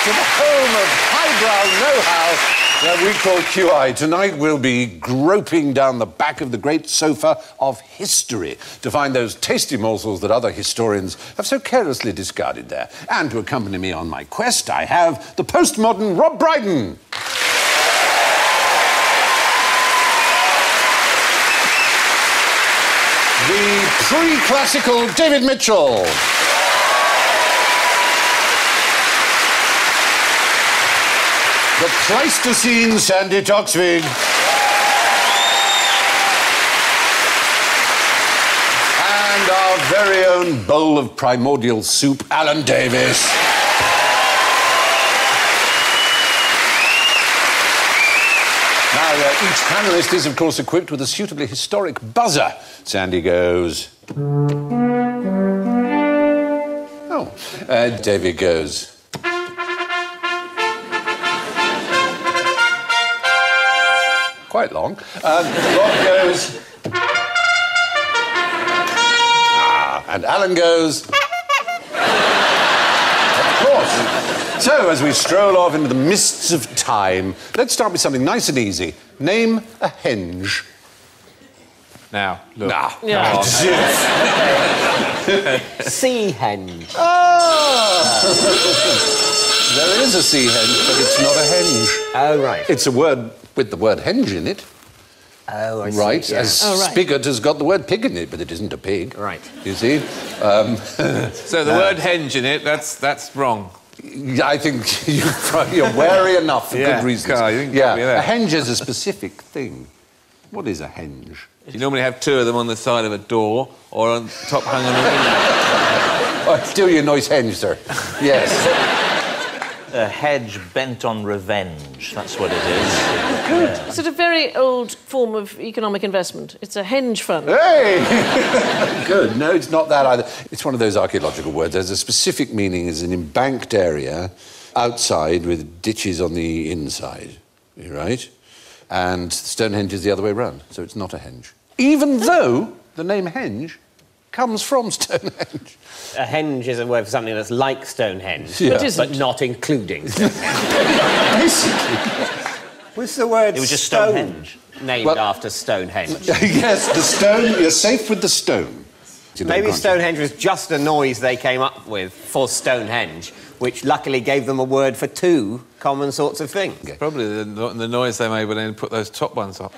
To the home of highbrow know-how that we call QI. Tonight we'll be groping down the back of the great sofa of history to find those tasty morsels that other historians have so carelessly discarded there. And to accompany me on my quest, I have the postmodern Rob Brydon. The pre-classical David Mitchell. The Pleistocene Sandi Toksvig. And our very own bowl of primordial soup, Davies. Now, each panellist is, of course, equipped with a suitably historic buzzer. Sandi goes... Oh. David goes... Quite long. Rob goes... and Alan goes... Of course. So, as we stroll off into the mists of time, let's start with something nice and easy. Name a henge. Now, look. Now. Yeah. Sea henge. Oh! There is a sea henge, but it's not a henge. Oh, right. It's a word with the word henge in it. Oh, I see. Right, Yeah. as spigot has got the word pig in it, but it isn't a pig. Right. You see? So the word henge in it, that's wrong. I think you're wary enough for good reasons. Carl, you didn't get me there. A henge is a specific thing. What is a henge? You normally have two of them on the side of a door or on top hung on a window. Oh, still your nice henge, sir. Yes. A hedge bent on revenge, that's what it is. Good. Yeah. Is it a very old form of economic investment? It's a henge fund. Hey! Good. No, it's not that either. It's one of those archaeological words. There's a specific meaning as an embanked area outside with ditches on the inside. Right? And Stonehenge is the other way round, so it's not a henge. Even though the name henge comes from Stonehenge. A henge is a word for something that's like Stonehenge, Yeah. but not including Stonehenge. Basically. Was the word It was just stone Stonehenge. named after Stonehenge? Yes, the stone. You're safe with the stone. Maybe Stonehenge was just a noise they came up with for Stonehenge, which luckily gave them a word for two common sorts of things. Okay. Probably the noise they made when they put those top ones up.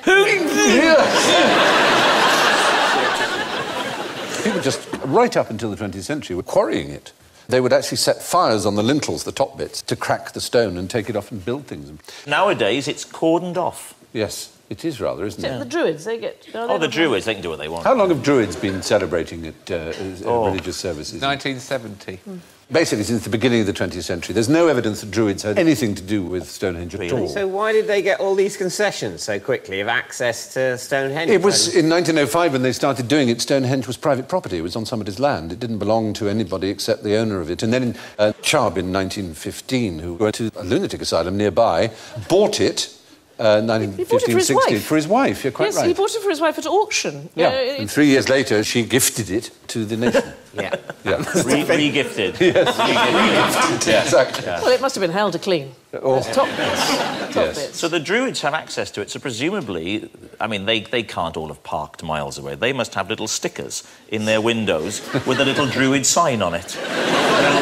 People just, right up until the 20th century, were quarrying it. They would actually set fires on the lintels, the top bits, to crack the stone and take it off and build things. Nowadays, it's cordoned off. Yes, it is rather, isn't it? The Druids, they get... Oh, the Druids, they can do what they want. How long have Druids been celebrating it, religious services? 1970. Basically, since the beginning of the 20th century. There's no evidence that Druids had anything to do with Stonehenge at all. So why did they get all these concessions so quickly of access to Stonehenge? It was in 1905 when they started doing it. Stonehenge was private property. It was on somebody's land. It didn't belong to anybody except the owner of it. And then Chubb in 1915, who went to a lunatic asylum nearby, bought it. 1915-16 for his wife. You're quite right. Yes, he bought it for his wife at auction. Yeah. And 3 years later, she gifted it to the nation. Yeah. Re-gifted. Yes. Re-gifted. Yeah. Exactly. Yeah. Well, it must have been held to clean. Oh. Top bits. Top bits. So the Druids have access to it, so presumably, I mean, they can't all have parked miles away. They must have little stickers in their windows with a little Druid sign on it,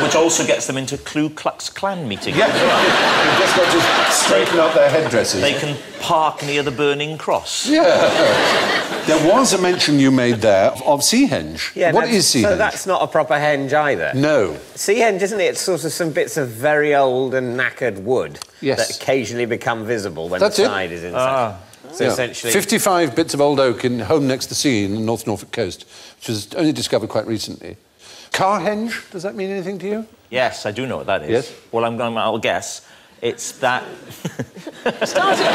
which also gets them into Ku Klux Klan meetings. Yeah, they've just got to straighten up their headdresses. They can park near the burning cross. Yeah. There was a mention you made there of sea henge. Yeah, what is sea henge? So that's not a proper henge either. No. Sea henge, isn't it? It's sort of some bits of very old and knackered wood Yes. that occasionally become visible when That's the it. side is inside. So essentially... 55 bits of old oak in home next to the sea in the North Norfolk coast, which was only discovered quite recently. Car henge, does that mean anything to you? Yes, I do know what that is. Yes? Well, I'll guess. It's that... You started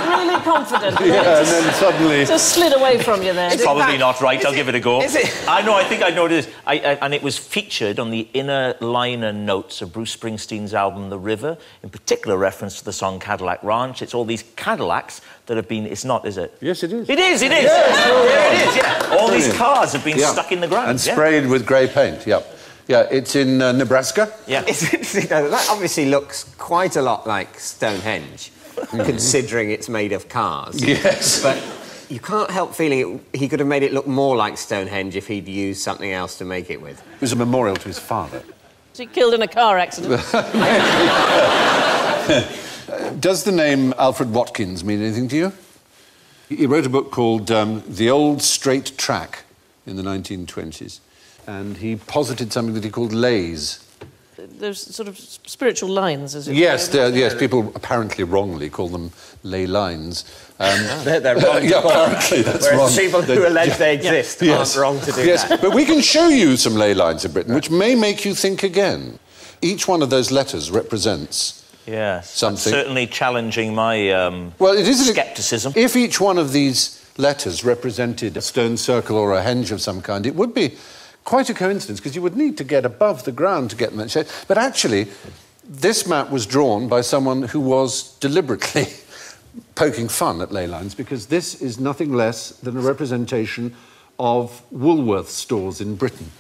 really confident. Yeah, and then suddenly... Just slid away from you there. It's probably not right. I'll give it a go. Is it? I know. I think I know what it is. And it was featured on the inner liner notes of Bruce Springsteen's album The River, in particular reference to the song Cadillac Ranch. It's all these Cadillacs that have been... It's not, is it? Yes, it is. It is, it is. Yes, There it is, yeah. All Brilliant. these cars have been stuck in the ground. And sprayed with grey paint, yep. Yeah, it's in Nebraska. Yeah. It's interesting, though, that obviously looks quite a lot like Stonehenge, considering it's made of cars. Yes. But you can't help feeling he could have made it look more like Stonehenge if he'd used something else to make it with. It was a memorial to his father. Was he killed in a car accident? Does the name Alfred Watkins mean anything to you? He wrote a book called The Old Straight Track in the 1920s, and he posited something that he called lays. There's sort of spiritual lines, as it were. Yes, yes, people apparently wrongly call them ley lines. They're wrong to Yeah, call. apparently that's wrong. Whereas people who allege they exist aren't wrong to do that. But we can show you some ley lines in Britain, which may make you think again. Each one of those letters represents something. Certainly challenging my well, it is scepticism. If each one of these letters represented a stone circle or a henge of some kind, it would be quite a coincidence, because you would need to get above the ground to get them in shape. But actually, this map was drawn by someone who was deliberately poking fun at ley lines, because this is nothing less than a representation of Woolworths stores in Britain.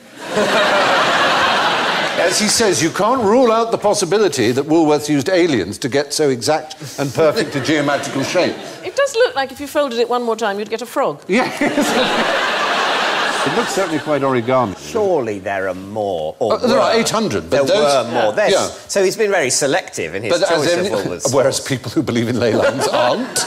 As he says, you can't rule out the possibility that Woolworths used aliens to get so exact and perfect a geometrical shape. It does look like if you folded it one more time, you'd get a frog. Yeah. It looks certainly quite origami. Surely there are more. Or there are 800, but there those... were more. Yeah. So he's been very selective in his choice of Woolworths. Whereas people who believe in ley lines aren't.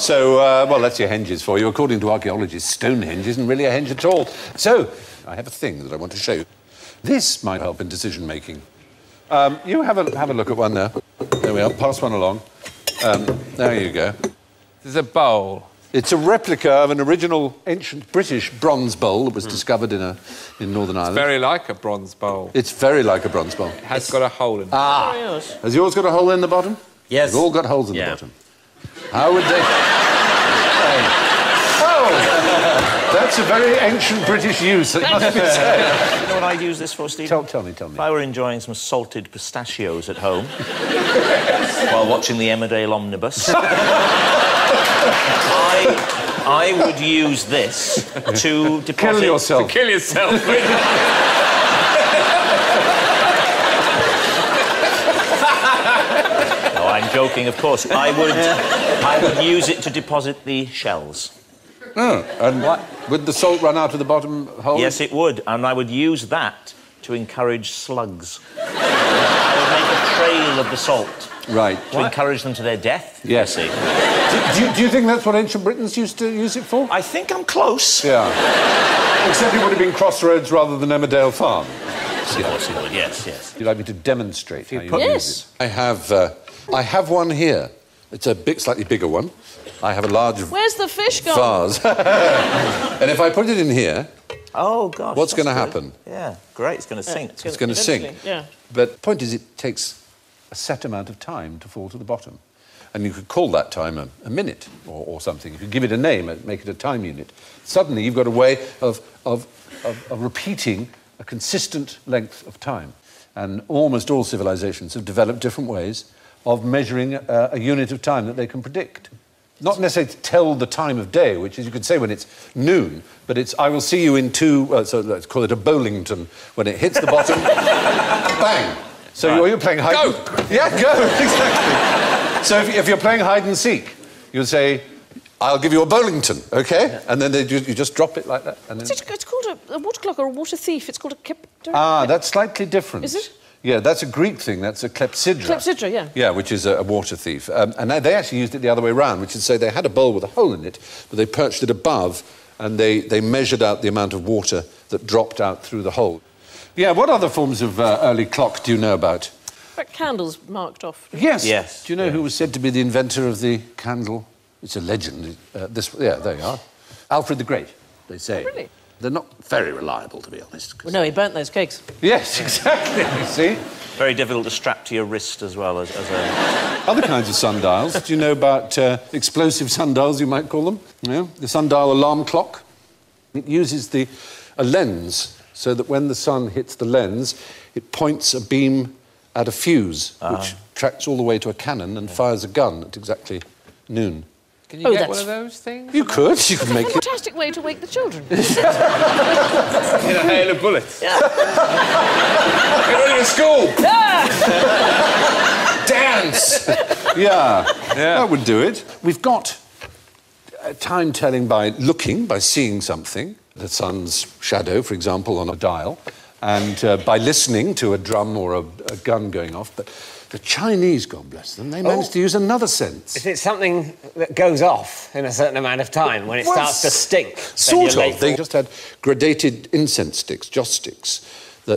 So, well, that's your henges for you. According to archaeologists, Stonehenge isn't really a henge at all. So, I have a thing that I want to show you. This might help in decision-making. You have a look at one there. There we are. Pass one along. There you go. This is a bowl. It's a replica of an original ancient British bronze bowl that was discovered in Northern Ireland. Very like a bronze bowl. It's very like a bronze bowl. It has got a hole in it. Ah! Has yours got a hole in the bottom? Yes. They've all got holes in the bottom. How would they... Oh! That's a very ancient British use, it must be said. You know what I'd use this for, Steve? Tell me. If I were enjoying some salted pistachios at home while watching the Emmerdale omnibus, I would use this to deposit... Kill yourself. To kill yourself. No, I'm joking, of course. I would use it to deposit the shells. Oh, and what? Would the salt run out of the bottom hole? Yes, it would, and I would use that to encourage slugs. I would make a trail of the salt. Right. To encourage them to their death, yes. you see. Do you think that's what ancient Britons used to use it for? I think I'm close. Yeah. Except it would have been Crossroads rather than Emmerdale Farm. Of course it would, yes. Would you like me to demonstrate how you Yes. use it? I have one here. It's a slightly bigger one. I have a large Where's the fish gone? vase. And if I put it in here, Oh, gosh. what's going to good. happen? Yeah, great. It's going to sink. It's going to sink. Eventually, yeah. But the point is, it takes a set amount of time to fall to the bottom. And you could call that time a minute or something. You could give it a name and make it a time unit. Suddenly, you've got a way of repeating a consistent length of time. And almost all civilizations have developed different ways of measuring a unit of time that they can predict. Not necessarily to tell the time of day, which is, you could say when it's noon, but it's, I will see you in so let's call it a Bowlington. When it hits the bottom, bang! So you're playing hide... Go! Yeah, go, exactly. So if you're playing hide and seek, you'll say, I'll give you a Bowlington, OK? Yeah. And then you just drop it like that. And then... It's called a water clock or a water thief. It's called a kepter. Ah, that's slightly different. Is it? Yeah, that's a Greek thing. That's a klepsydra. Klepsydra, yeah. Yeah, which is a water thief. And they actually used it the other way around, which is to say they had a bowl with a hole in it, but they perched it above and they measured out the amount of water that dropped out through the hole. Yeah, what other forms of early clock do you know about? But candles marked off. Yes. Do you know who was said to be the inventor of the candle? It's a legend. There you are. Alfred the Great, they say. Oh, really? They're not very reliable, to be honest. Well, no, he burnt those cakes. Yes, exactly, you see. Very difficult to strap to your wrist as well as a... Other kinds of sundials. Do you know about explosive sundials, you might call them? No? The sundial alarm clock. It uses a lens so that when the sun hits the lens, it points a beam at a fuse, which tracks all the way to a cannon and fires a gun at exactly noon. Can you get one of those things? You could. You could make it. Fantastic way to wake the children. In a hail of bullets. Yeah. Get ready for school! Dance! Yeah, that would do it. We've got time telling by seeing something, the sun's shadow, for example, on a dial, and by listening to a drum or a gun going off. But the Chinese, God bless them, they managed to use another sense. Is it something that goes off in a certain amount of time when it starts to stink? Sort of. They just had gradated incense sticks, joss sticks,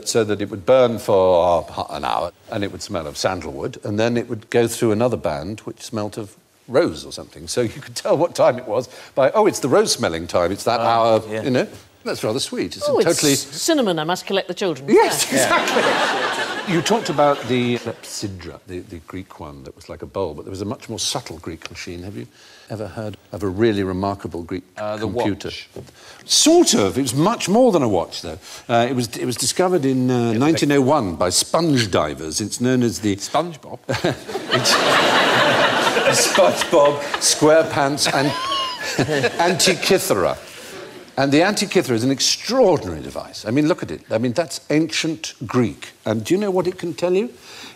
so that it would burn for an hour and it would smell of sandalwood, and then it would go through another band which smelt of rose or something. So you could tell what time it was by, it's the rose-smelling time. It's that hour, yeah. you know. That's rather sweet. It's It's totally... cinnamon, I must collect the children. Yes, exactly. You talked about the clepsydra, the Greek one that was like a bowl, but there was a much more subtle Greek machine. Have you ever heard of a really remarkable Greek computer? Watch. Sort of. It was much more than a watch, though. It was discovered in 1901 by sponge divers. It's known as the... SpongeBob? SpongeBob, SquarePants and Antikythera. And the Antikythera is an extraordinary device. I mean, look at it. I mean, that's ancient Greek. And do you know what it can tell you?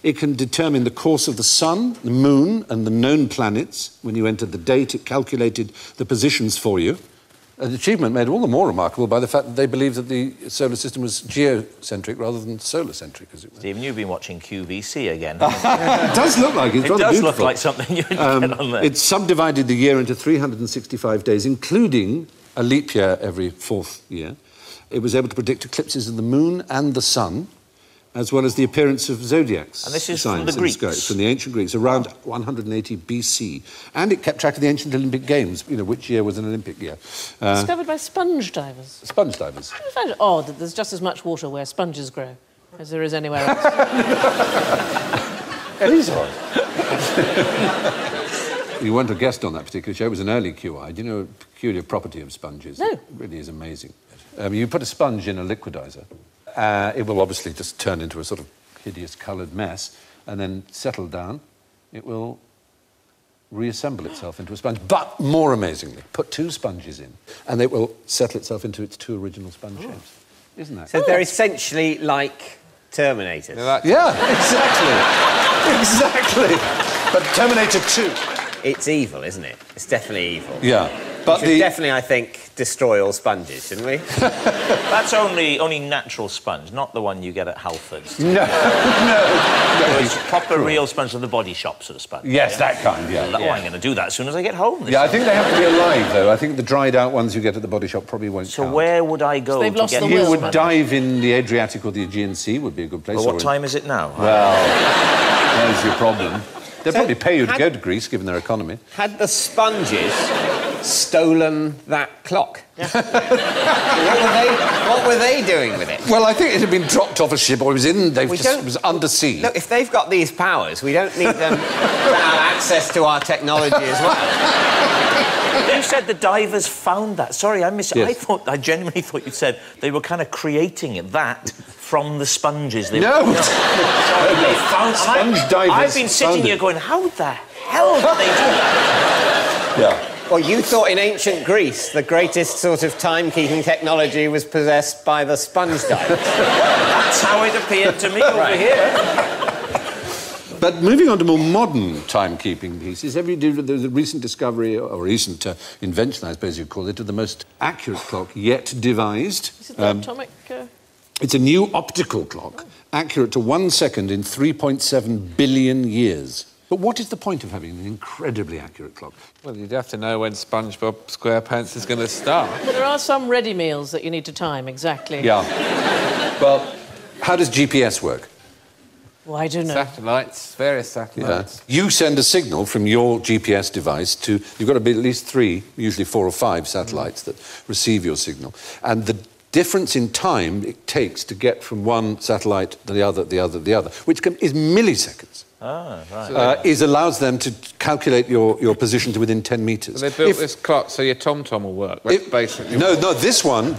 It can determine the course of the sun, the moon, and the known planets. When you entered the date, it calculated the positions for you. An achievement made all the more remarkable by the fact that they believed that the solar system was geocentric rather than solar-centric, as it were. Stephen, you've been watching QVC again. It does look like it. It's rather beautiful. Look like something you'd get on there. It's subdivided the year into 365 days, including a leap year every fourth year. It was able to predict eclipses of the moon and the sun, as well as the appearance of zodiacs. And this is from the Greeks? From the ancient Greeks, around 180 BC. And it kept track of the ancient Olympic Games, you know, which year was an Olympic year. Discovered by sponge divers. Sponge divers. I find it odd that there's just as much water where sponges grow as there is anywhere else. It is odd. You weren't a guest on that particular show. It was an early QI. Do you know a peculiar property of sponges? No. It really is amazing. You put a sponge in a liquidizer. It will obviously just turn into a sort of hideous coloured mess, and then settle down. It will reassemble itself into a sponge. But more amazingly, put two sponges in, and it will settle itself into its two original sponge shapes. Isn't that? So they're essentially like Terminators. Yeah, exactly. Exactly. But Terminator 2. It's evil, isn't it? It's definitely evil. Yeah. But we should definitely, I think, destroy all sponges, shouldn't we? That's only natural sponge, not the one you get at Halfords. No. It's proper real sponge from the body shop sort of sponge. Yes, that kind, yeah. Oh, I'm going to do that as soon as I get home. I think they have to be alive, though. I think the dried-out ones you get at the body shop probably won't count. Where would I go they've to lost get the You will, would man. dive in the Adriatic or the Aegean Sea would be a good place. Well, what time is it now? Well, there's your problem. They'll probably pay you to go to Greece, given their economy. Had the sponges stolen that clock? Yeah. what were they doing with it? Well, I think it had been dropped off a ship, or it was it was undersea. Look, if they've got these powers, we don't need them to have access to our technology as well. You said the divers found that. Sorry, I missed it. Yes. I genuinely thought you said they were kind of creating that from the sponges. No. Sorry, they found Sponge divers. I've been sitting here going, how the hell did they do that? Yeah. Well, you thought in ancient Greece the greatest sort of timekeeping technology was possessed by the sponge divers. That's how it appeared to me over here. But moving on to more modern timekeeping pieces, there's a recent discovery, or recent invention, I suppose you'd call it, of the most accurate clock yet devised. Is it the atomic... It's a new optical clock, accurate to 1 second in 3.7 billion years. But what is the point of having an incredibly accurate clock? Well, you'd have to know when SpongeBob SquarePants is going to start. Well, there are some ready meals that you need to time, exactly. Yeah. Well, how does GPS work? Well, I don't know. Satellites, various satellites. Yeah. You send a signal from your GPS device to... You've got to be at least 3, usually 4 or 5 satellites that receive your signal. And the difference in time it takes to get from one satellite to the other, which is milliseconds. Allows them to calculate your position to within 10 metres. So they built this clock so your tom-tom will work, basically. No, this one,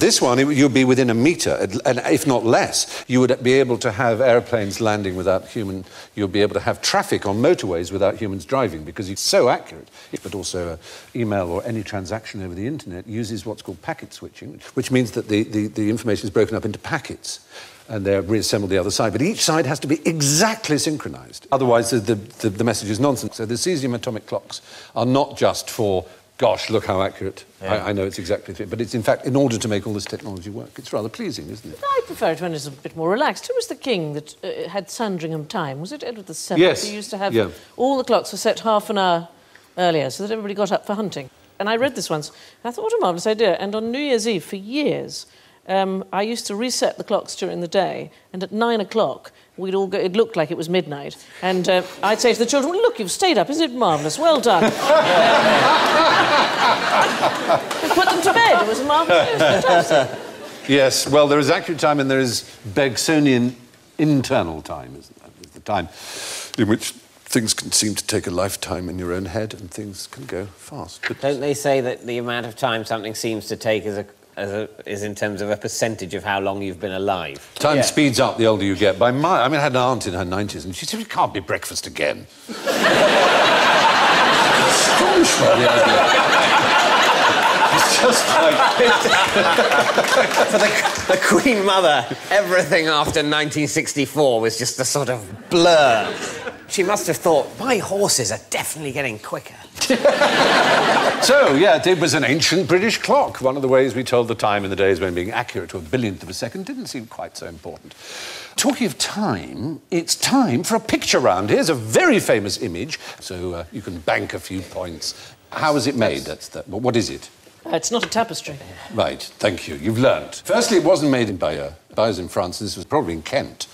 you'll be within a metre, and if not less. You would be able to have aeroplanes landing without you'll be able to have traffic on motorways without humans driving, because it's so accurate. But also email or any transaction over the internet uses what's called packet switching, which means that the information is broken up into packets, and they're reassembled the other side. But each side has to be exactly synchronised. Otherwise, the message is nonsense. So the cesium atomic clocks are not just for, gosh, look how accurate. Yeah. I know it's exactly it. But it's, in fact, in order to make all this technology work. It's rather pleasing, isn't it? I prefer it when it's a bit more relaxed. Who was the king that had Sandringham time? Was it Edward VII? Yes. He used to have all the clocks were set half an hour earlier so that everybody got up for hunting. And I read this once, and I thought, what a marvellous idea. And on New Year's Eve, for years, I used to reset the clocks during the day, and at 9 o'clock, we'd all go, it looked like it was midnight, and I'd say to the children, well, look, you've stayed up, isn't it marvellous? Well done. We put them to bed, it was marvellous, it was fantastic. Yes, well, there is accurate time and there is Bergsonian internal time, isn't that? It's the time in which things can seem to take a lifetime in your own head and things can go fast. But don't they say that the amount of time something seems to take is in terms of a percentage of how long you've been alive? Time speeds up the older you get. I had an aunt in her 90s and she said, it can't be breakfast again. Astonished by the idea. It's just like... For the Queen Mother, everything after 1964 was just a sort of blur. She must have thought, my horses are definitely getting quicker. So, yeah, it was an ancient British clock. One of the ways we told the time in the days when being accurate to a billionth of a second didn't seem quite so important. Talking of time, it's time for a picture round. Here's a very famous image, so you can bank a few points. How is it made? What is it? It's not a tapestry. Right, thank you. You've learnt. Firstly, it wasn't made in Bayeux. Bayeux's in France, and this was probably in Kent.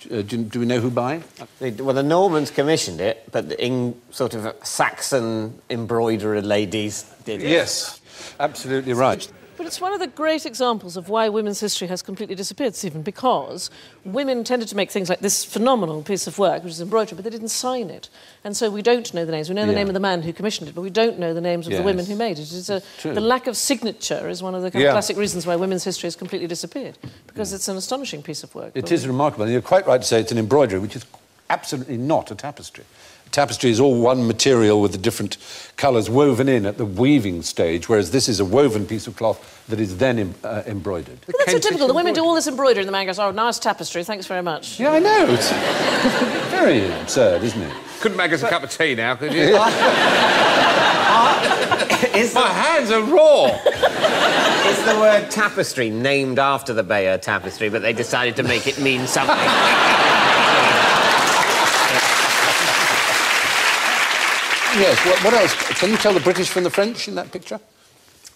Do we know who by? Well, the Normans commissioned it, but the sort of Saxon embroiderer ladies did it. Yes, absolutely right. But it's one of the great examples of why women's history has completely disappeared, Stephen, because women tended to make things like this phenomenal piece of work, which is embroidery, but they didn't sign it. And so we don't know the names. We know the name of the man who commissioned it, but we don't know the names of the women who made it. The lack of signature is one of the kind of classic reasons why women's history has completely disappeared, because it's an astonishing piece of work. It is remarkable. And you're quite right to say it's an embroidery, which is absolutely not a tapestry. Tapestry is all one material with the different colours woven in at the weaving stage, whereas this is a woven piece of cloth that is then embroidered. Well, that's so typical. The women do all this embroidery and the man goes, oh, nice tapestry, thanks very much. Yeah, I know. It's very absurd, isn't it? Couldn't make us a cup of tea now, could you? My hands are raw. Is the word tapestry named after the Bayeux tapestry, but they decided to make it mean something? Yes, what else? Can you tell the British from the French in that picture?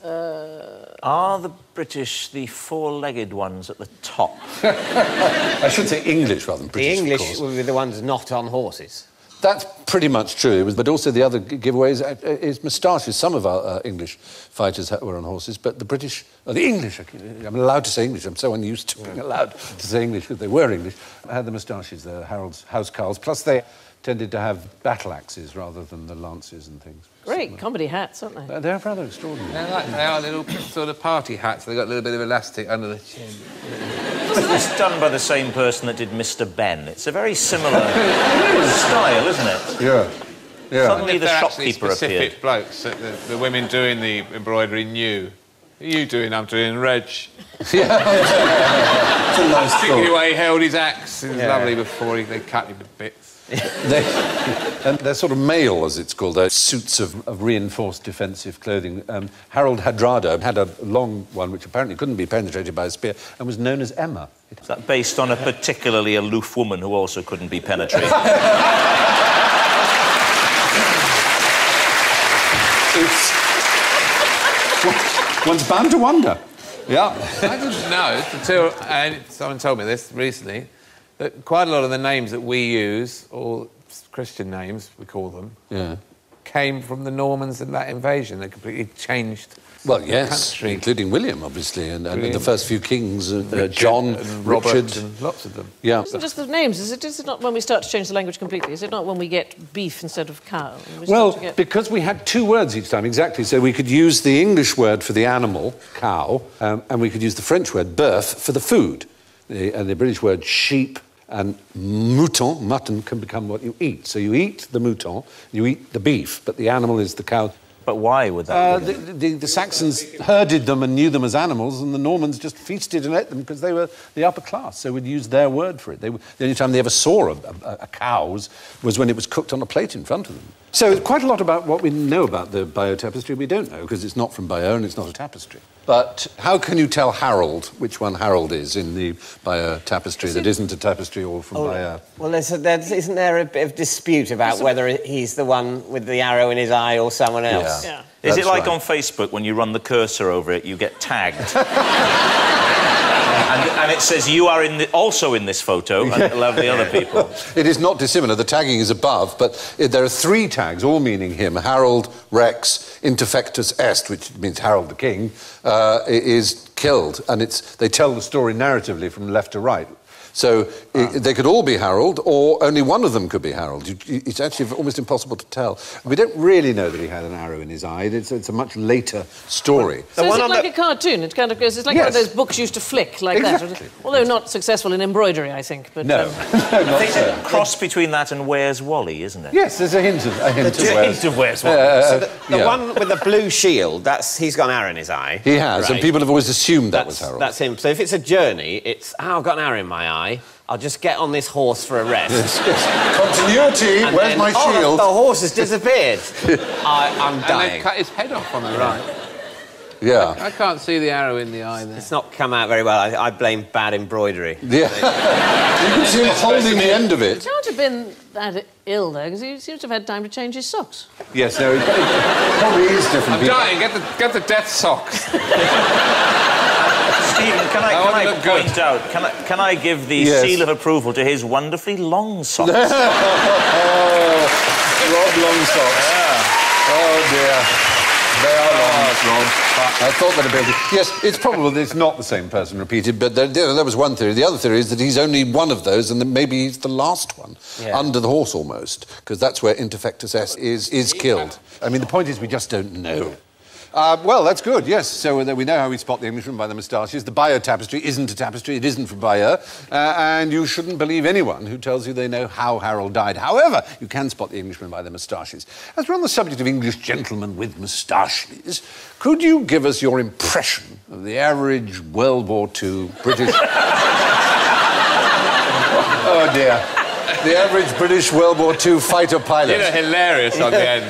Are the British the four-legged ones at the top? I should say English rather than British, The English will be the ones not on horses. That's pretty much true. But also the other giveaways is moustaches. Some of our English fighters were on horses, but the British... the English... I'm allowed to say English. I'm so unused to being allowed to say English because they were English. had the moustaches, the Harold's housecarls, plus they tended to have battle axes rather than the lances and things. Great comedy hats, aren't they? They're rather extraordinary. They are little sort of party hats. They've got a little bit of elastic under the chin. It's done by the same person that did Mr. Ben. It's a very similar style, isn't it? Yeah. Yeah. Suddenly the shopkeeper specific appeared. blokes that the women doing the embroidery knew. What are you doing? I'm doing Reg. Yeah. It's a nice Particularly thought. the way he held his axe. It was lovely before they cut him to bits. And they're sort of mail, as it's called, suits of reinforced defensive clothing. Harold Hardrada had a long one which apparently couldn't be penetrated by a spear and was known as Emma. Is that based on a particularly aloof woman who also couldn't be penetrated? One's bound to wonder. Yeah. I didn't know until someone told me this recently, that quite a lot of the names that we use, or Christian names, we call them, came from the Normans and that invasion. They completely changed. Well, the yes, country. including William, obviously, and William. the first few kings, and John, Robert, Richard. and lots of them. Yeah. It's not just the names, is it not when we start to change the language completely? Is it not when we get beef instead of cow? And Well, start to get... because we had two words each time, exactly. So we could use the English word for the animal, cow, and we could use the French word, bœuf, for the food. And the British word sheep and mouton, mutton, can become what you eat. So you eat the mouton, you eat the beef, but the animal is the cow. But why would that be? The Saxons herded them and knew them as animals, and the Normans just feasted and ate them because they were the upper class. So we'd use their word for it. The only time they ever saw a cow's was when it was cooked on a plate in front of them. So quite a lot about what we know about the Bayeux tapestry we don't know, because it's not from Bayeux and it's not a tapestry. But how can you tell Harold which one Harold is in the Bayeux tapestry that isn't a tapestry or from Bayeux? Well, isn't there a bit of dispute about whether he's the one with the arrow in his eye or someone else? Yeah. Is it like right. on Facebook, when you run the cursor over it, you get tagged? and it says, you are also in this photo, and it'll have the other people. It is not dissimilar. The tagging is above, but there are three tags, all meaning him. Harold, Rex, Interfectus Est, which means Harold the King, is killed. And they tell the story narratively from left to right. So they could all be Harold, or only one of them could be Harold. It's actually almost impossible to tell. We don't really know that he had an arrow in his eye. It's a much later story. So is it like a cartoon? It kind of goes... It's like one of those books used to flick like Exactly. that. Although not successful in embroidery, I think. But, No, I think there's a cross between that and Where's Wally, isn't it? Yes, there's a hint of Where's. Hint of Where's Wally. So the one with the blue shield, he's got an arrow in his eye. He has, and Right. people have always assumed that was Harold. That's him. So if it's a journey, I've got an arrow in my eye. I'll just get on this horse for a rest. Continuity, And where's then, my shield? The horse has disappeared. I'm And dying. they cut his head off on the right. Yeah. I can't see the arrow in the eye there. It's not come out very well. I blame bad embroidery. Yeah. You can see him holding the end of He it. can't have been that ill, though, because he seems to have had time to change his socks. Yes, no, it probably is different. I'm dying. Get the death socks. Stephen, can I point out, can I give the seal of approval to his wonderfully long socks? Rob long socks. Yeah. Oh, dear. They are long, Rob. I thought that a bit... Yes, it's probable that it's not the same person repeated, but there was one theory. The other theory is that he's only one of those, and that maybe he's the last one, under the horse almost, because that's where Interfectus Est is killed. I mean, the point is we just don't know. Well, that's good, yes. So we know how we spot the Englishman by the moustaches. The Bayeux tapestry isn't a tapestry. It isn't from Bayeux. And you shouldn't believe anyone who tells you they know how Harold died. However, you can spot the Englishman by the moustaches. As we're on the subject of English gentlemen with moustaches, could you give us your impression of the average World War II British... Oh, dear. The average British World War II fighter pilot. You know, hilarious on the end.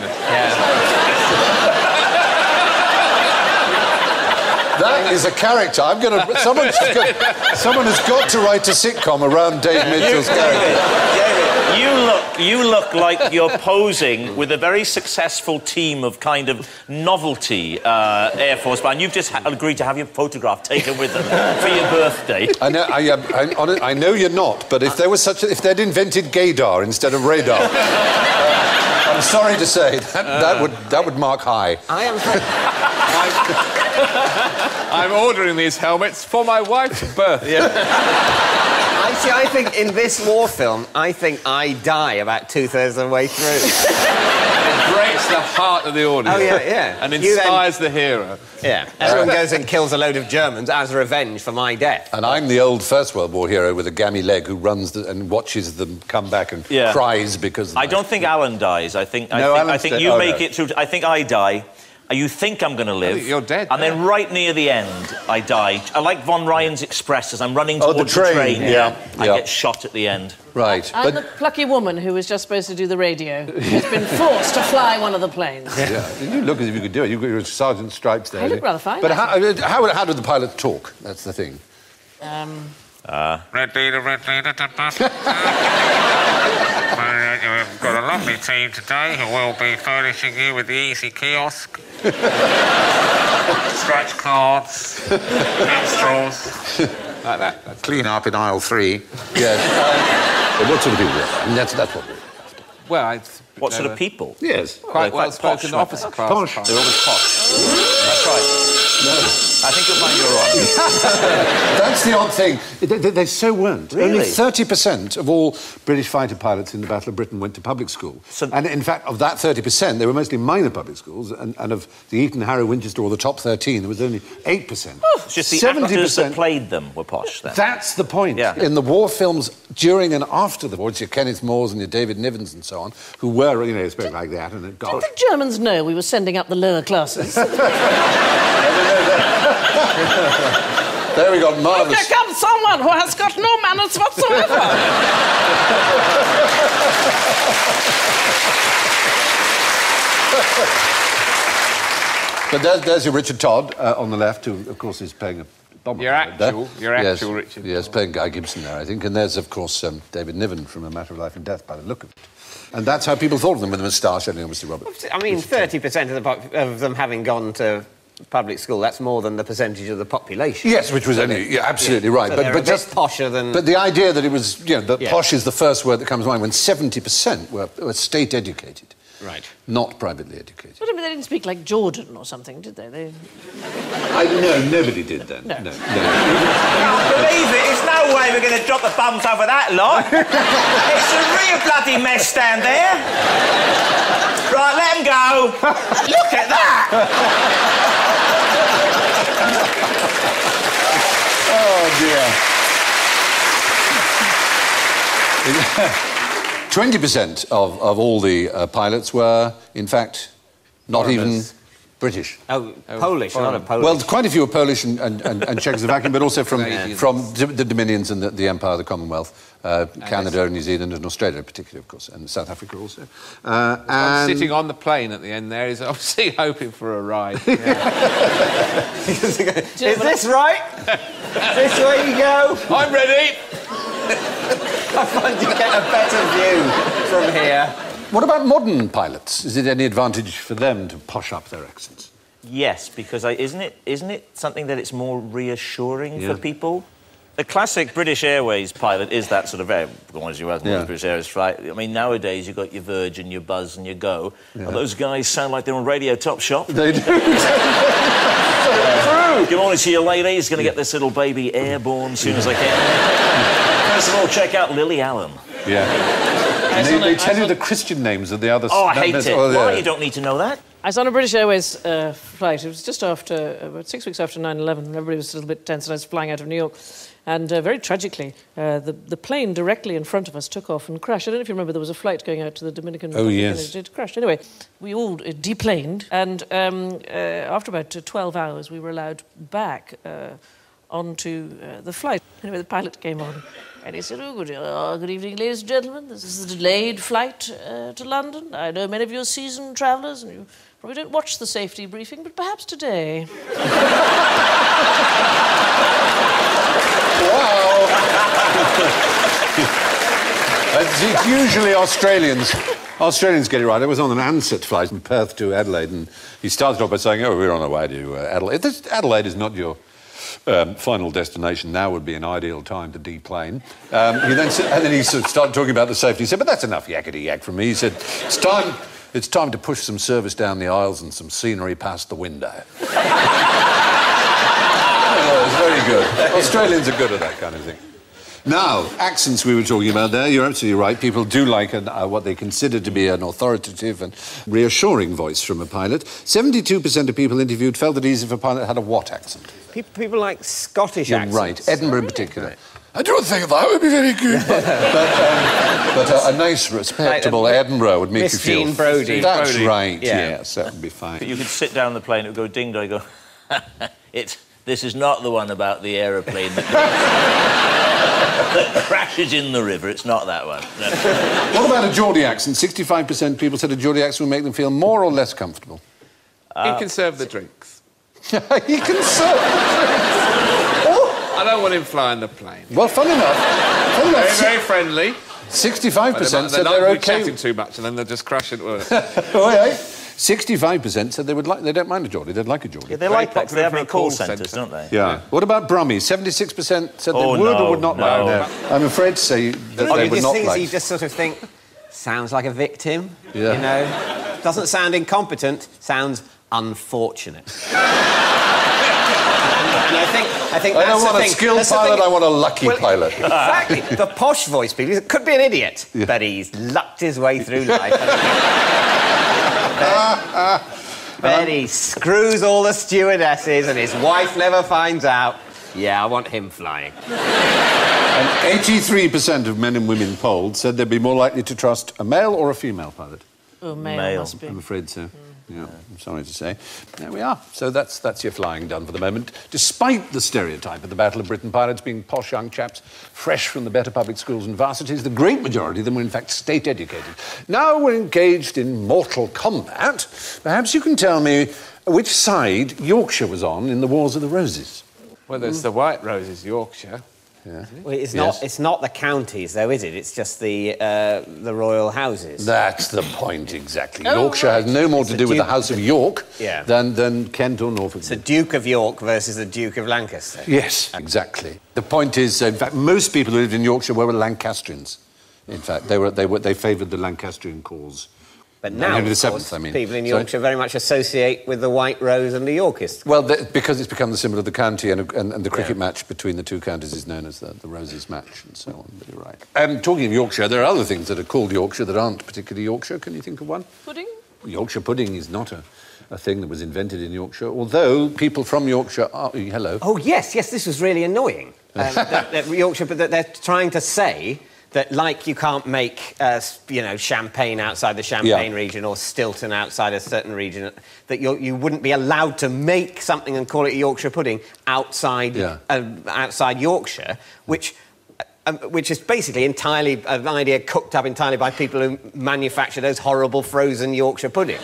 That is a character. Someone has got to write a sitcom around Dave Mitchell's character. You look like you're posing with a very successful team of kind of novelty Air Force men. You've just agreed to have your photograph taken with them for your birthday. I know you're not, but if there was if they'd invented gaydar instead of radar, I'm sorry to say that would mark high. I'm ordering these helmets for my wife's birthday. I think in this war film, I die about 2/3 of the way through. It breaks the heart of the audience. Oh, yeah. And inspires the hero. Yeah. Everyone goes and kills a load of Germans as revenge for my death. And I'm the old First World War hero with a gammy leg who runs and watches them come back and cries because... I don't think Alan dies. I think you make it through... I think I die. You think I'm going to live. You're dead. And then right near the end, I die. I like Von Ryan's Express as I'm running towards the train. I get shot at the end. Right. And the plucky woman who was just supposed to do the radio has been forced to fly one of the planes. Yeah. You look as if you could do it. You've got your sergeant stripes there. I look rather fine. But how did the pilot talk? That's the thing. Red leader, We've got a lovely team today who will be furnishing you with the easy kiosk, scratch cards, straws. Like that. Clean up in aisle 3. Yes. What sort of people? I mean, that's what we're after. Well, it's What sort of people? Yes. Quite They're well-spoken posh, officer class. Posh. They're always posh. That's right. I think you'll find you're wrong. That's the odd thing. They so weren't. Really? Only 30% of all British fighter pilots in the Battle of Britain went to public school. And in fact, of that 30%, they were mostly minor public schools, and of the Eton, Harrow, Winchester, or the top 13, there was only 8%. It's just the actors that played them were posh, then. That's the point. Yeah. In the war films, during and after the war, it's your Kenneth Moores and your David Nivens and so on, who were, you know, spoke like that, and gosh. Did the Germans know we were sending up the lower classes? There we got marvellous. Here comes someone who has got no manners whatsoever. But there's your Richard Todd on the left, who, of course, is playing a bomber. Your actual Richard. Yes, playing Guy Gibson there, I think. And there's, of course, David Niven from A Matter of Life and Death, by the look of it. And that's how people thought of them, with a moustache, only obviously Robert. I mean, 30% of them having gone to public school, that's more than the percentage of the population. Yes, which was only absolutely right. So but just posher than... But the idea that it was, you know, that posh is the first word that comes to mind, when 70% were state-educated. Right. Not privately educated. But I mean, they didn't speak like Jordan or something, did they? No, nobody did then. No. I can't believe it. There's no way we're going to drop the bums over that lot. It's a real bloody mess down there. Right, let them go. Look at that. Oh, dear. 20% of all the pilots were, in fact, not even British. Polish, not a Polish. Well, quite a few were Polish and Czechoslovakian, but also from the Dominions and the Empire, the Commonwealth, Canada, New Zealand and Australia particularly, of course, and South Africa also. And sitting on the plane at the end there is obviously hoping for a ride. Is this right? Is this where you go? I'm ready! I find you get a better view from here. What about modern pilots? Is it any advantage for them to posh up their accents? Yes, because isn't it something that it's more reassuring for people? The classic British Airways pilot is that sort of very... British Airways flight. I mean, nowadays you've got your Virgin, your Buzz and your Go. Yeah. And those guys sound like they're on Radio Top Shop. They do. Good morning to you, ladies. Going to get this little baby airborne as soon as I can. First of all, check out Lily Allen. Yeah. And they tell you the Christian names of the other... Oh, I hate it. Why? You don't need to know that. I was on a British Airways flight. It was just after, about 6 weeks after 9/11. Everybody was a little bit tense, and I was flying out of New York. And very tragically, the plane directly in front of us took off and crashed. I don't know if you remember, there was a flight going out to the Dominican Republic. Oh, yes. And it crashed. Anyway, we all deplaned, and after about 12 hours, we were allowed back onto the flight. Anyway, the pilot came on, and he said, good evening, ladies and gentlemen. This is the delayed flight to London. I know many of you are seasoned travellers, and you probably don't watch the safety briefing, but perhaps today. Wow! It's usually Australians. Australians get it right. I was on an Ansett flight from Perth to Adelaide, and he started off by saying, we're on our way to Adelaide. Adelaide is not your final destination. Now would be an ideal time to deplane. And then he sort of started talking about the safety. He said, but that's enough yakety-yak from me. He said, it's time to push some service down the aisles and some scenery past the window. It's very good. Australians are good at that kind of thing. Now, accents we were talking about there, you're absolutely right. People do like what they consider to be an authoritative and reassuring voice from a pilot. 72% of people interviewed felt it easy if a pilot had a what accent? People like Scottish accents. Right, Edinburgh in particular. Right. I don't think that would be very good. but a nice, respectable like Edinburgh would make Miss you feel... Jean Brodie. That's right, yes, that would be fine. You could sit down the plane, it would go ding-dong, go... This is not the one about the aeroplane that crashes in the river. It's not that one. No. What about a Geordie accent? 65% of people said a Geordie accent would make them feel more or less comfortable. He can serve the drinks. He can serve the drinks. I don't want him flying the plane. Well, fun enough. Very friendly. 65% said they're okay. Chatting too much, and then they'll just crash into it. Oh, yeah. 65% said they don't mind a Geordie, they'd like a Geordie. Yeah, they like that, they have in call centres, don't they? Yeah. What about Brummies? 76% said they would or would not like. No. I'm afraid to say that they would not like. You just sort of think, sounds like a victim. Yeah. You know, doesn't sound incompetent. Sounds unfortunate. And I think I that's don't want the a thing. skilled That's the pilot, thing. I want a lucky pilot. Exactly. The posh voice people. He could be an idiot, but he's lucked his way through life. Then he screws all the stewardesses and his wife never finds out. Yeah, I want him flying. And 83% of men and women polled said they'd be more likely to trust a male or a female pilot. Oh, male must be. I'm afraid so. Yeah, I'm sorry to say. There we are. So that's your flying done for the moment. Despite the stereotype of the Battle of Britain pilots being posh young chaps, fresh from the better public schools and varsities, the great majority of them were in fact state-educated. Now we're engaged in mortal combat. Perhaps you can tell me which side Yorkshire was on in the Wars of the Roses. Well, there's the White Roses, Yorkshire. Yeah. Well, it's not the counties, though, is it? It's just the royal houses. That's the point, exactly. Oh, Yorkshire has no more to do with the House of York than Kent or Norfolk. It's the Duke of York versus the Duke of Lancaster. Yes, exactly. The point is, in fact, most people who lived in Yorkshire were Lancastrians. In fact, they favoured the Lancastrian cause. But now, Henry of VII, course, I mean. people in Yorkshire very much associate with the White Rose and the Yorkists. Well, because it's become the symbol of the county, and the cricket match between the two counties is known as the Roses match, and so on. But you're right. Talking of Yorkshire, there are other things that are called Yorkshire that aren't particularly Yorkshire. Can you think of one? Pudding? Yorkshire pudding is not a thing that was invented in Yorkshire, although people from Yorkshire are... Hello. Oh, yes, this was really annoying. that Yorkshire, but that they're trying to say... that, like, you can't make, champagne outside the Champagne region or Stilton outside a certain region, that you wouldn't be allowed to make something and call it a Yorkshire pudding outside Yorkshire, which is basically entirely an idea cooked up entirely by people who manufacture those horrible frozen Yorkshire pudding.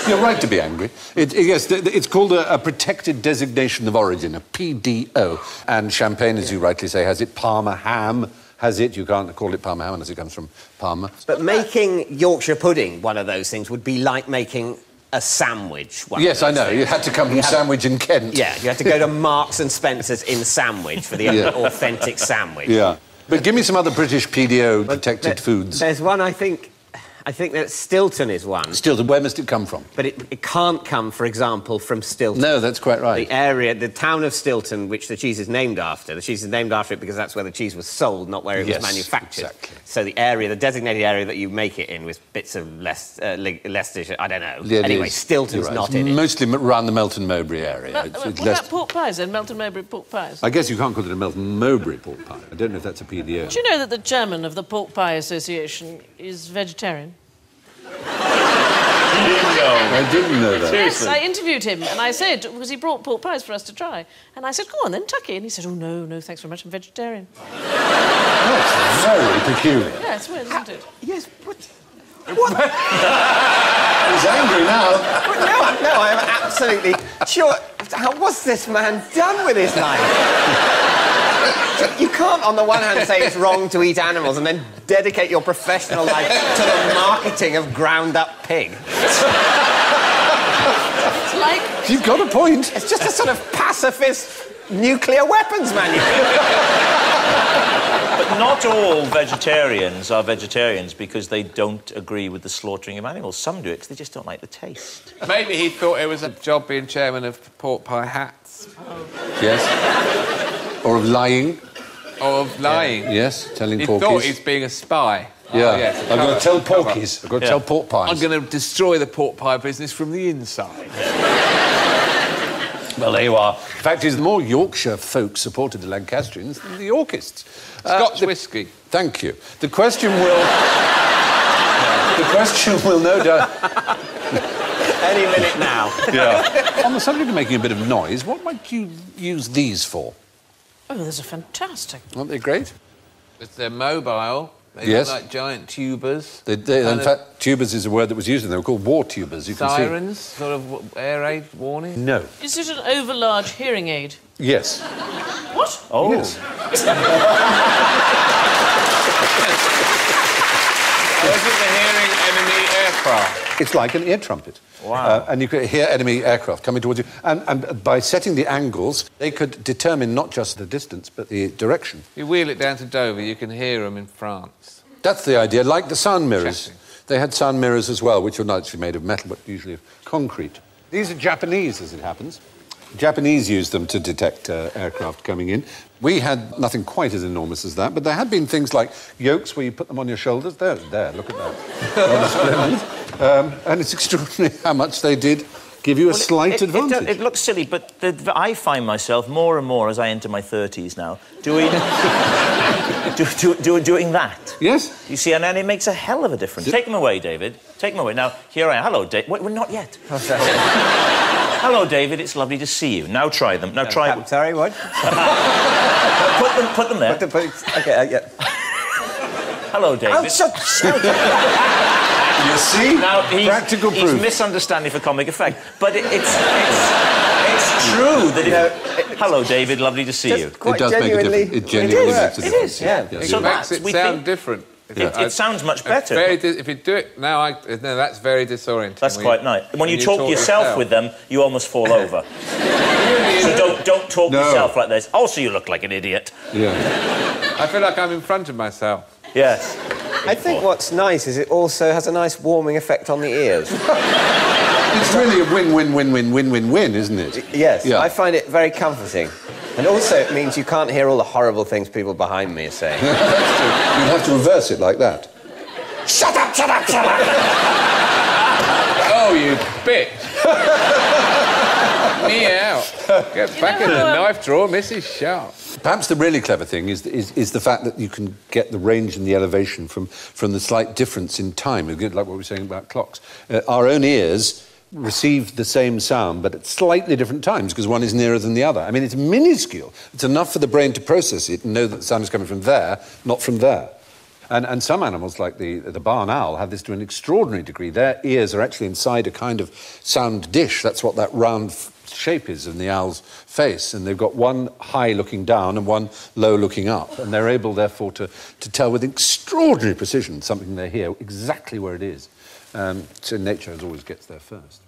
You're right to be angry. Yes, it's called a protected designation of origin, a PDO. And Champagne, as you rightly say, has it. Parma ham has it. You can't call it Parma ham unless it comes from Parma. But making Yorkshire pudding one of those things would be like making a sandwich. Yes, I know. You had to come from Sandwich in Kent. Yeah, you had to go to Marks and Spencer's in Sandwich for the authentic sandwich. Yeah. But give me some other British PDO protected foods. There's one, I think that Stilton is one. Stilton, where must it come from? But it can't come, for example, from Stilton. No, that's quite right. The town of Stilton, which the cheese is named after, the cheese is named after it because that's where the cheese was sold, not where it was manufactured. Exactly. So the designated area that you make it in with bits of Leicestershire, I don't know. Yeah, anyway, Stilton's not in it. Mostly around the Melton Mowbray area. What about pork pies then? Melton Mowbray pork pies? I guess you can't call it a Melton Mowbray pork pie. I don't know if that's a PDO. Do you know that the chairman of the Pork Pie Association is vegetarian? I didn't know that. Yes, I interviewed him and I said, because he brought pork pies for us to try, and I said, go on then, Tucky. And he said, oh, no, thanks very much, I'm vegetarian. That's very peculiar. Yeah, it's weird, isn't it? Yes, what? He's angry now. No, I'm absolutely sure. What's this man done with his life? You can't, on the one hand, say it's wrong to eat animals and then dedicate your professional life to the marketing of ground-up pig. It's like... You've got a point. It's just a sort of pacifist nuclear weapons manufacturer. But not all vegetarians are vegetarians because they don't agree with the slaughtering of animals. Some do it because they just don't like the taste. Maybe he thought it was a job being chairman of pork pie hats. Oh. Yes. Or of lying. Or of lying. Yes, telling He porkies. thought he's being a spy. Yeah. Oh, yes, I've got to tell porkies. I've got to tell pork pies. I'm going to destroy the pork pie business from the inside. Well, there you are. The fact is, the more Yorkshire folk supported the Lancastrians than the Yorkists. Scotch whisky. Thank you. The question will no doubt... Any minute now. Yeah. On the subject of making a bit of noise, what might you use these for? Oh, those are fantastic. Aren't they great? But they're mobile. They Yes. look like giant tubers. In fact, tubers is a word that was used, and they were called war tubers. You can see. Sirens, sort of air raid warning. No. Is it an overlarge hearing aid? Yes. What? Oh. Yes. Or is it the hearing enemy aircraft? It's like an ear trumpet. Wow. And you could hear enemy aircraft coming towards you. And by setting the angles, they could determine not just the distance, but the direction. You wheel it down to Dover, you can hear them in France. That's the idea, like the sound mirrors. Chatting. they had sound mirrors as well, which were not actually made of metal, but usually of concrete. These are Japanese, as it happens. The Japanese used them to detect aircraft coming in. We had nothing quite as enormous as that, but there had been things like yokes where you put them on your shoulders. There, look at that. Rather splendid. And it's extraordinary how much they did give you a slight advantage. It looks silly, but I find myself more and more as I enter my 30s now doing doing that. Yes. You see, and it makes a hell of a difference. Take them away, David. Take them away. Now, here I am. Hello, David. Wait, we're not yet. Hello, David. It's lovely to see you. Now try them. Now try. I'm sorry, what? Put them there. Okay, yeah. Hello, David. You see? Now, practical proof. He's misunderstanding for comic effect, but it's true that hello, David, lovely to see you. It does make a difference. It genuinely makes a difference. It is, yeah. It So makes it sound different. It sounds much better. If you do it now, no, that's very disorienting. That's quite nice. When you talk yourself with them, you almost fall over. So don't talk yourself like this. Also, you look like an idiot. Yeah. I feel like I'm in front of myself. Yes. I think what's nice is it also has a nice warming effect on the ears. It's really a win-win-win-win-win-win-win, isn't it? Yes, Yeah. I find it very comforting. And also it means you can't hear all the horrible things people behind me are saying. That's true. You have to reverse it like that. Shut up, shut up, shut up! Oh, you bitch! Meow. Get back in the knife drawer, Mrs. Sharp. Perhaps the really clever thing is the fact that you can get the range and the elevation from the slight difference in time, like what we were saying about clocks. Our own ears receive the same sound, but at slightly different times, because one is nearer than the other. I mean, it's minuscule. It's enough for the brain to process it and know that the sound is coming from there, not from there. And some animals, like the barn owl, have this to an extraordinary degree. Their ears are actually inside a kind of sound dish. That's what that round shape is in the owl's face. And they've got one high looking down and one low looking up. And they're able, therefore, to tell with extraordinary precision something they hear, exactly where it is. So nature always gets there first.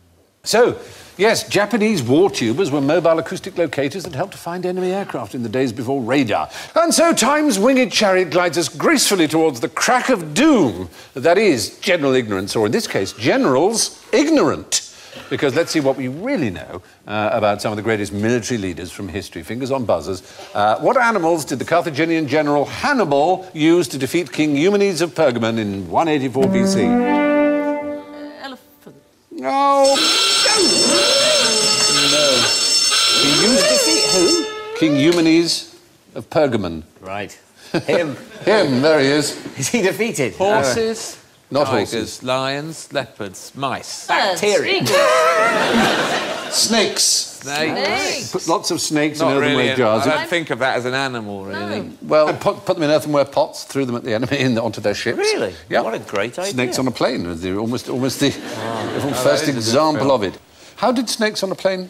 So, yes, Japanese war tubers were mobile acoustic locators that helped to find enemy aircraft in the days before radar. And so time's winged chariot glides us gracefully towards the crack of doom. That is, general ignorance, or in this case, generals ignorant. Because let's see what we really know about some of the greatest military leaders from history. Fingers on buzzers. What animals did the Carthaginian general Hannibal use to defeat King Eumenes of Pergamon in 184 BC? Elephant. No. No. He used to defeat who? King Eumenes of Pergamon. Right. Him. Him, there he is. Is he defeated? Horses, Not tigers, horses. lions, leopards, mice. Bacteria. Snakes. Snakes. Put lots of snakes in Not earthenware really. jars. I don't think of that as an animal, really. Well, put them in earthenware pots, threw them at the enemy and onto their ships. Really? Yeah. What a great idea. Snakes on a plane was almost the first that is a good example film. of it. How did Snakes on a Plane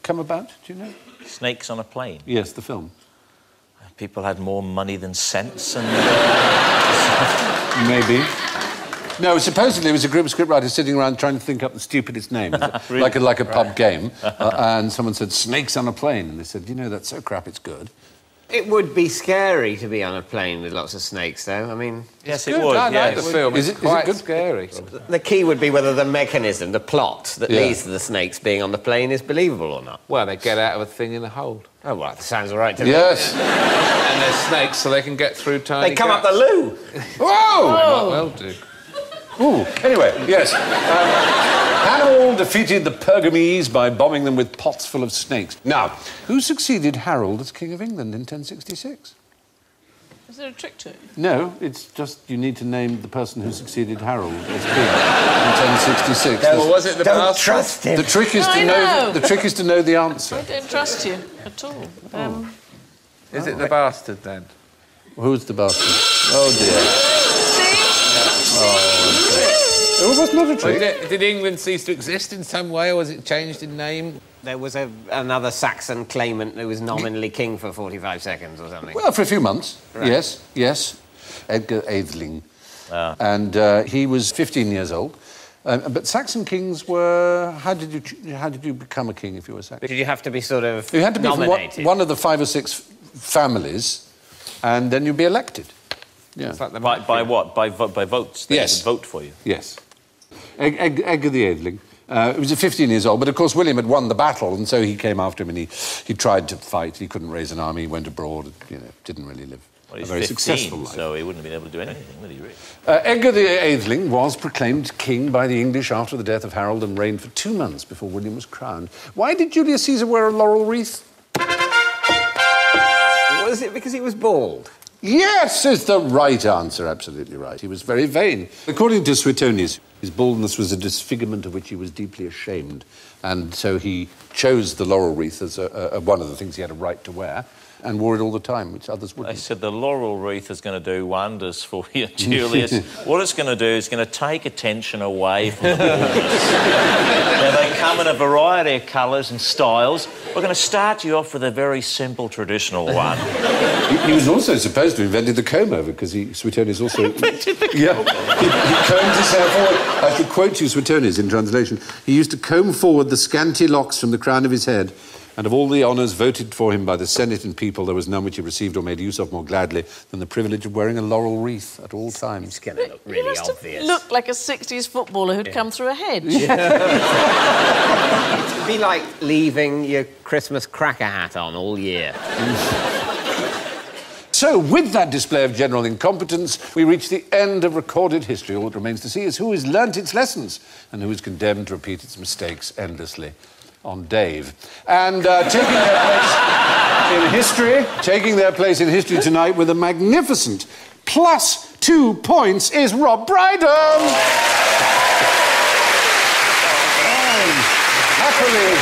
come about? Do you know? Snakes on a plane. Yes, the film. People had more money than sense, and Maybe. No, supposedly it was a group of scriptwriters sitting around trying to think up the stupidest name, Really? like a pub game, and someone said, Snakes on a Plane, and they said, you know, that's so crap, it's good. It would be scary to be on a plane with lots of snakes, though. I mean, yes, Good. it would. I like Yes. the film. Is It's it quite good? scary. the key would be whether the mechanism, the plot that Yeah. leads to the snakes being on the plane is believable or not. Well, they get out of a thing in a hold. Oh, well, that sounds all right to me. Yes. And they're snakes, so they can get through tiny They come up gaps. the loo. Whoa! Might well do. Ooh, anyway, yes. Hannibal defeated the Pergamese by bombing them with pots full of snakes. Now, who succeeded Harold as King of England in 1066? Is there a trick to it? No, it's just you need to name the person who succeeded Harold as king in 1066. Or was it the Don't bastard? trust him. The trick is I to know. the trick is to know the answer. I don't trust you at all. Is it the bastard, then? Who's the bastard? Oh dear. See? It was not a trick. Did England cease to exist in some way, or was it changed in name? There was another Saxon claimant who was nominally king for 45 seconds or something. Well, for a few months. Right. Yes. Edgar Atheling. And he was 15 years old. But Saxon kings were... How did you become a king if you were Saxon? Did you have to be sort of You had to be from nominated? one of the 5 or 6 families, and then you'd be elected. Yeah. It's like the By what? By votes? They Yes. would vote for you. Yes. Edgar the Atheling. He was 15 years old, but of course William had won the battle, and so he came after him and he tried to fight. He couldn't raise an army, he went abroad, didn't really live Well, a he's very 15, successful life. so he wouldn't have been able to do anything, would he, really? Edgar the Atheling was proclaimed king by the English after the death of Harold and reigned for 2 months before William was crowned. Why did Julius Caesar wear a laurel wreath? Was it because he was bald? Yes, is the right answer. Absolutely right. He was very vain. According to Suetonius, his baldness was a disfigurement of which he was deeply ashamed, and so he chose the laurel wreath as one of the things he had a right to wear, and wore it all the time, which others wouldn't. They said the laurel wreath is going to do wonders for you, Julius. What it's going to do is going to take attention away from the baldness. Now, they come in a variety of colours and styles. We're going to start you off with a very simple, traditional one. He was also supposed to have invented the comb-over, because Suetonius also... Invented the Yeah, he combed his hair forward. I should quote you Suetonius in translation. He used to comb forward the scanty locks from the crown of his head, and of all the honours voted for him by the Senate and people, there was none which he received or made use of more gladly than the privilege of wearing a laurel wreath at all times. It's going to look really He must obvious. have looked like a 60s footballer who'd come through a hedge. It'd be like leaving your Christmas cracker hat on all year. So, with that display of general incompetence, we reach the end of recorded history. All that remains to see is who has learnt its lessons and who is condemned to repeat its mistakes endlessly. On Dave. And taking their place in history tonight with a magnificent +2 points is Rob Brydon. Happily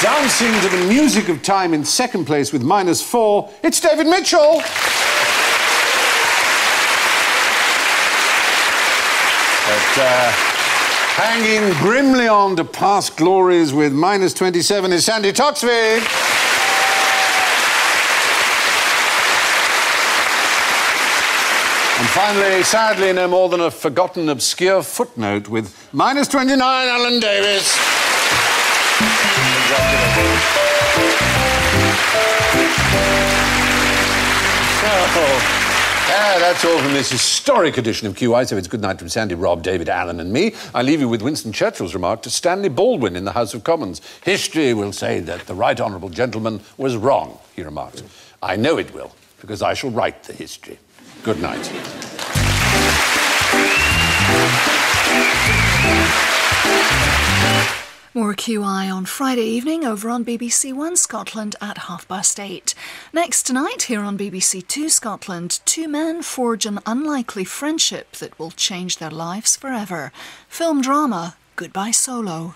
dancing to the music of time in second place with -4, it's David Mitchell. But, hanging grimly on to past glories with -27 is Sandi Toksvig. And finally, sadly, no more than a forgotten obscure footnote with -29, Alan Davies. That's all from this historic edition of QI, so it's good night from Sandi, Rob, David, Alan and me. I leave you with Winston Churchill's remark to Stanley Baldwin in the House of Commons. History will say that the right honourable gentleman was wrong, he remarked. I know it will, because I shall write the history. Good night. More QI on Friday evening over on BBC One Scotland at 8:30. Next tonight, here on BBC Two Scotland, two men forge an unlikely friendship that will change their lives forever. Film drama, Goodbye Solo.